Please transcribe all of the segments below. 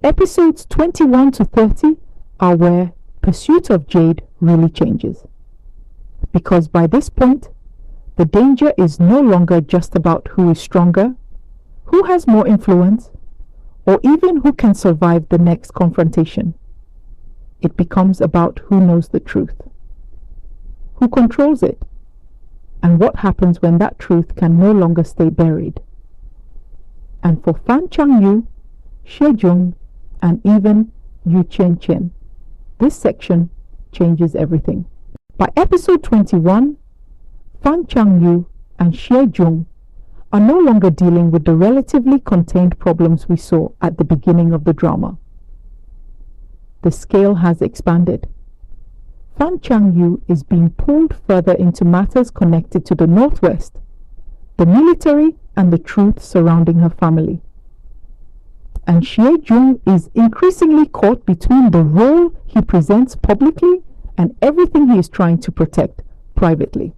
Episodes 21 to 30 are where Pursuit of Jade really changes. Because by this point, the danger is no longer just about who is stronger, who has more influence, or even who can survive the next confrontation. It becomes about who knows the truth, who controls it, and what happens when that truth can no longer stay buried. And for Fan Changyu, Xie Zheng, and even Qianqian, this section changes everything. By episode 21, Fan Changyu and Xie Zheng are no longer dealing with the relatively contained problems we saw at the beginning of the drama. The scale has expanded. Fan Changyu is being pulled further into matters connected to the Northwest, the military, and the truth surrounding her family. And Xie Zheng is increasingly caught between the role he presents publicly and everything he is trying to protect privately.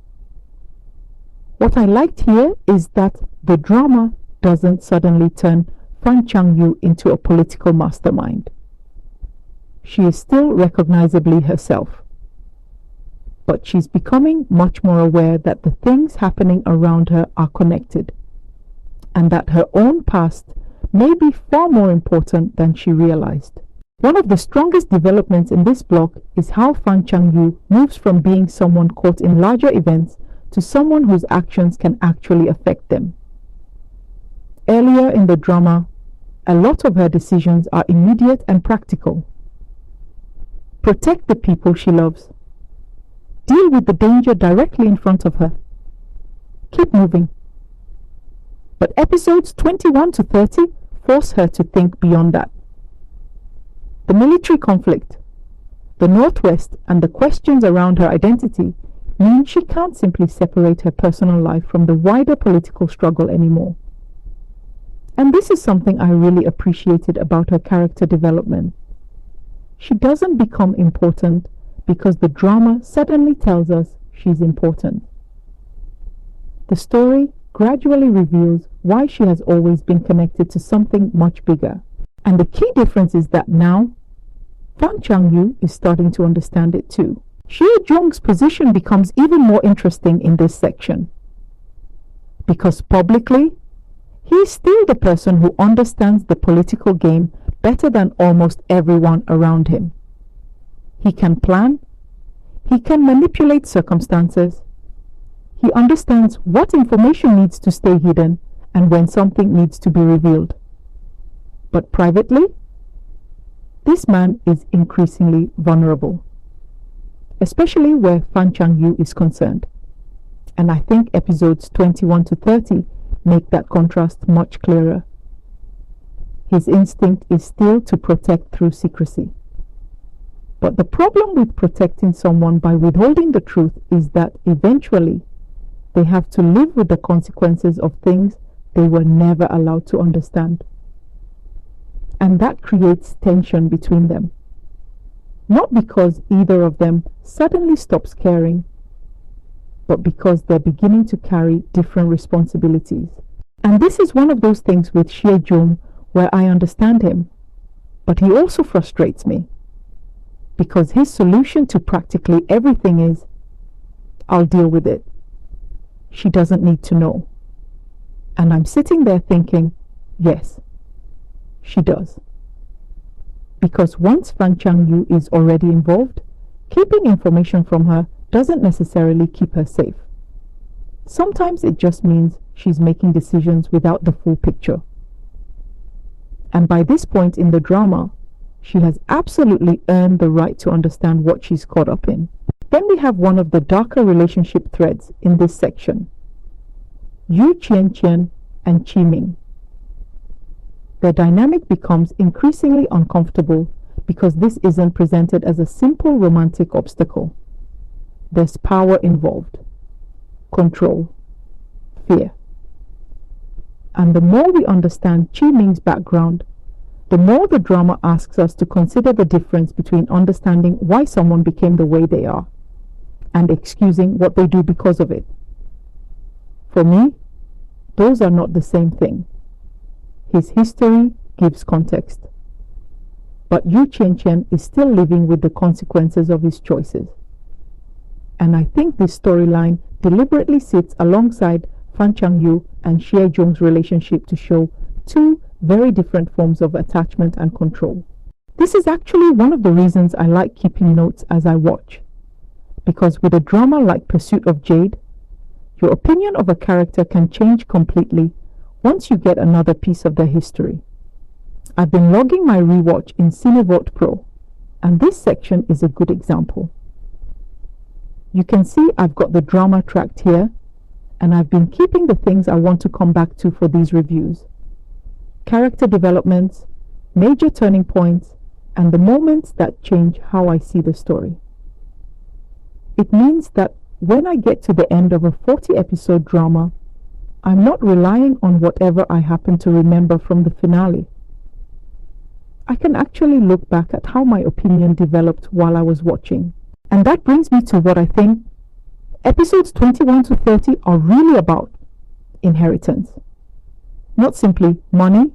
What I liked here is that the drama doesn't suddenly turn Fan Changyu into a political mastermind. She is still recognizably herself, but she's becoming much more aware that the things happening around her are connected, and that her own past may be far more important than she realized. One of the strongest developments in this block is how Fan Changyu moves from being someone caught in larger events to someone whose actions can actually affect them. Earlier in the drama, a lot of her decisions are immediate and practical. Protect the people she loves. Deal with the danger directly in front of her. Keep moving. But episodes 21 to 30 force her to think beyond that. The military conflict, the Northwest, and the questions around her identity mean she can't simply separate her personal life from the wider political struggle anymore. And this is something I really appreciated about her character development. She doesn't become important because the drama suddenly tells us she's important. The story gradually reveals why she has always been connected to something much bigger. And the key difference is that now, Fan Changyu is starting to understand it too. Xie Zheng's position becomes even more interesting in this section. Because publicly, he is still the person who understands the political game better than almost everyone around him. He can plan, he can manipulate circumstances, he understands what information needs to stay hidden and when something needs to be revealed. But privately, this man is increasingly vulnerable, especially where Fan Changyu is concerned. And I think episodes 21 to 30 make that contrast much clearer. His instinct is still to protect through secrecy. But the problem with protecting someone by withholding the truth is that eventually they have to live with the consequences of things they were never allowed to understand. And that creates tension between them. Not because either of them suddenly stops caring, but because they're beginning to carry different responsibilities. And this is one of those things with Xie Zheng where I understand him, but he also frustrates me, because his solution to practically everything is, I'll deal with it. She doesn't need to know. And I'm sitting there thinking, yes, she does. Because once Fan Changyu is already involved, keeping information from her doesn't necessarily keep her safe. Sometimes it just means she's making decisions without the full picture. And by this point in the drama, she has absolutely earned the right to understand what she's caught up in. Then we have one of the darker relationship threads in this section, Qianqian and Ming. Their dynamic becomes increasingly uncomfortable because this isn't presented as a simple romantic obstacle. There's power involved, control, fear. And the more we understand Ming's background, the more the drama asks us to consider the difference between understanding why someone became the way they are and excusing what they do because of it. For me, those are not the same thing. His history gives context. but Qianqian is still living with the consequences of his choices. And I think this storyline deliberately sits alongside Fan Changyu and Xie Zheng's relationship to show two very different forms of attachment and control. This is actually one of the reasons I like keeping notes as I watch. Because with a drama like Pursuit of Jade, your opinion of a character can change completely once you get another piece of their history. I've been logging my rewatch in Cinevote Pro, and this section is a good example. You can see I've got the drama tracked here, and I've been keeping the things I want to come back to for these reviews. Character developments, major turning points, and the moments that change how I see the story. It means that when I get to the end of a 40-episode drama, I'm not relying on whatever I happen to remember from the finale. I can actually look back at how my opinion developed while I was watching. And that brings me to what I think episodes 21 to 30 are really about: inheritance. Not simply money,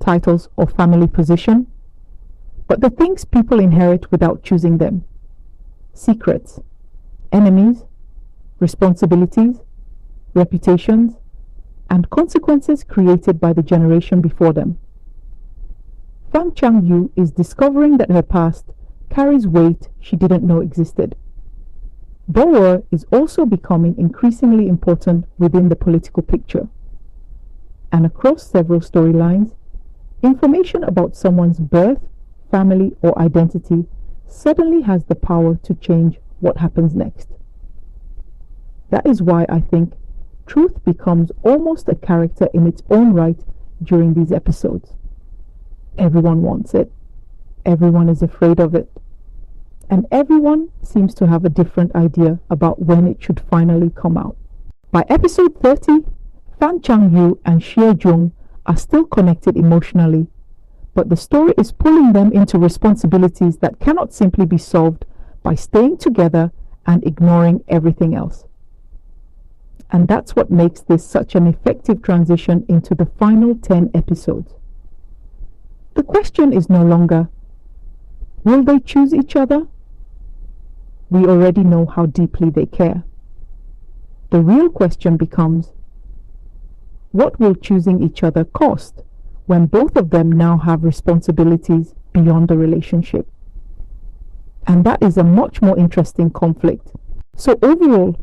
titles, or family position, but the things people inherit without choosing them. Secrets, enemies, responsibilities, reputations, and consequences created by the generation before them. Fan Changyu is discovering that her past carries weight she didn't know existed. Boer is also becoming increasingly important within the political picture. And across several storylines, information about someone's birth, family, or identity suddenly has the power to change what happens next. That is why I think truth becomes almost a character in its own right during these episodes. Everyone wants it. Everyone is afraid of it. And everyone seems to have a different idea about when it should finally come out. By episode 30, Fan Changyu and Xie Zheng are still connected emotionally, but the story is pulling them into responsibilities that cannot simply be solved by staying together and ignoring everything else. And that's what makes this such an effective transition into the final 10 episodes. The question is no longer, will they choose each other? We already know how deeply they care. The real question becomes, what will choosing each other cost when both of them now have responsibilities beyond the relationship? And that is a much more interesting conflict. So overall,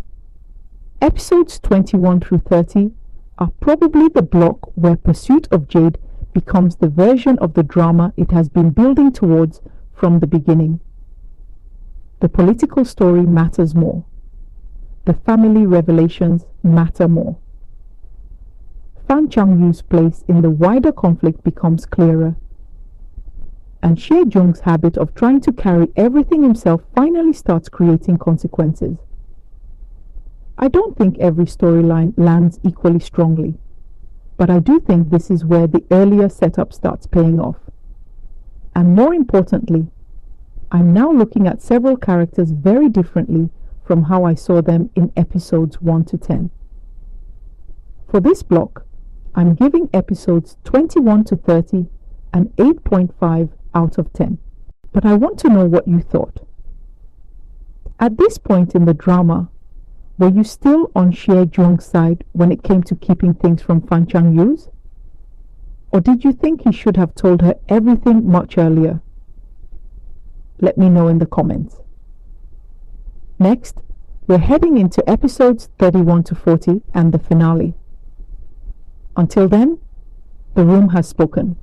episodes 21 through 30 are probably the block where Pursuit of Jade becomes the version of the drama it has been building towards from the beginning. The political story matters more. The family revelations matter more. Fan Changyu's place in the wider conflict becomes clearer. And Xie Zheng's habit of trying to carry everything himself finally starts creating consequences. I don't think every storyline lands equally strongly, but I do think this is where the earlier setup starts paying off. And more importantly, I'm now looking at several characters very differently from how I saw them in episodes 1 to 10. For this block, I'm giving episodes 21 to 30 an 8.5 out of 10. But I want to know what you thought. At this point in the drama, were you still on Xie Zheng's side when it came to keeping things from Fan Changyu's? Or did you think he should have told her everything much earlier? Let me know in the comments. Next, we're heading into episodes 31 to 40 and the finale. Until then, the room has spoken.